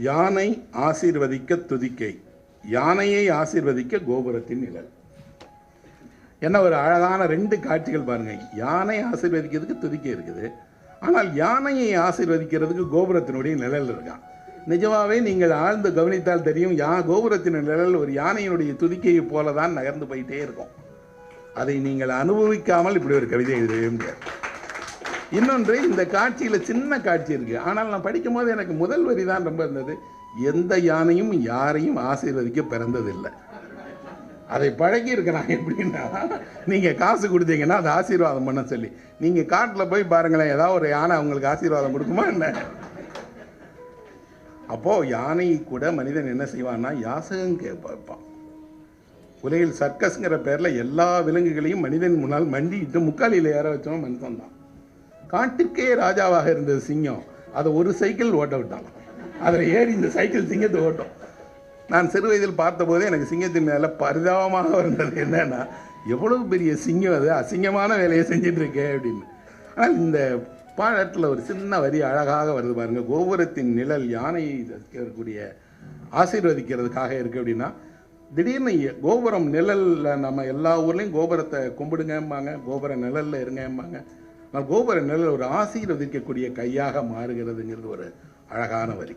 யானை ஆசீர்வதிக்க துதிக்கை, யானையை ஆசீர்வதிக்க கோபுரத்தின் நிழல். என்ன ஒரு அழகான ரெண்டு காட்சிகள் பாருங்க. யானை ஆசீர்வதிக்கிறதுக்கு துதிக்கை இருக்குது, ஆனால் யானையை ஆசீர்வதிக்கிறதுக்கு கோபுரத்தினுடைய நிழல் இருக்கான். நிஜமாவே நீங்கள் ஆழ்ந்து கவனித்தால் தெரியும், கோபுரத்தின் நிழல் ஒரு யானையினுடைய துதிக்கையை போல தான் நகர்ந்து போயிட்டே இருக்கும். அதை நீங்கள் அனுபவிக்காமல் இப்படி ஒரு கவிதை எழுதவே முடியாது. இன்னொன்று, இந்த காட்சியில் சின்ன காட்சி இருக்கு, ஆனால் நான் படிக்கும் போது எனக்கு முதல் வரி தான் ரொம்ப இருந்தது. எந்த யானையும் யாரையும் ஆசீர்வதிக்க பிறந்ததில்லை. அதை பழகி இருக்கிறான். எப்படின்னா, நீங்கள் காசு கொடுத்தீங்கன்னா அதை ஆசீர்வாதம் பண்ண சொல்லி, நீங்கள் காட்டில் போய் பாருங்களேன், ஏதாவது ஒரு யானை அவங்களுக்கு ஆசீர்வாதம் கொடுக்குமா என்ன? அப்போது யானை கூட மனிதன் என்ன செய்வான்னா, யாசகம் கேட்பான். உலகில் சர்க்கஸ்ங்கிற பேரில் எல்லா விலங்குகளையும் மனிதன் முன்னால் மண்டிட்டு முக்காலியில் ஏற வச்சவன் மனுஷன் தான். காட்டுக்கே ராஜாவாக இருந்தது சிங்கம், அதை ஒரு சைக்கிள் ஓட்ட விட்டான். அதில் ஏறி இந்த சைக்கிள் சிங்கத்தை ஓட்டும். நான் சிறு வயதில் பார்த்தபோதே எனக்கு சிங்கத்தின் மேலே பரிதாபமாக இருந்தது. என்னன்னா, எவ்வளவு பெரிய சிங்கம், அது அசிங்கமான வேலையை செஞ்சுட்டு இருக்கே அப்படின்னு. ஆனால் இந்த பாடத்தில் ஒரு சின்ன வரி அழகாக வருது பாருங்க. கோபுரத்தின் நிழல் யானையை இருக்கக்கூடிய ஆசீர்வதிக்கிறதுக்காக இருக்கு அப்படின்னா, திடீர்னு கோபுரம் நிழலில், நம்ம எல்லா ஊர்லேயும் கோபுரத்தை கும்பிடுங்கம்பாங்க, கோபுர நிழலில் இருங்கம்பாங்க. ஆனால் கோபுர நிழல் ஒரு ஆசீர்வதிக்கக்கூடிய கையாக மாறுகிறதுங்கிறது ஒரு அழகான வரி.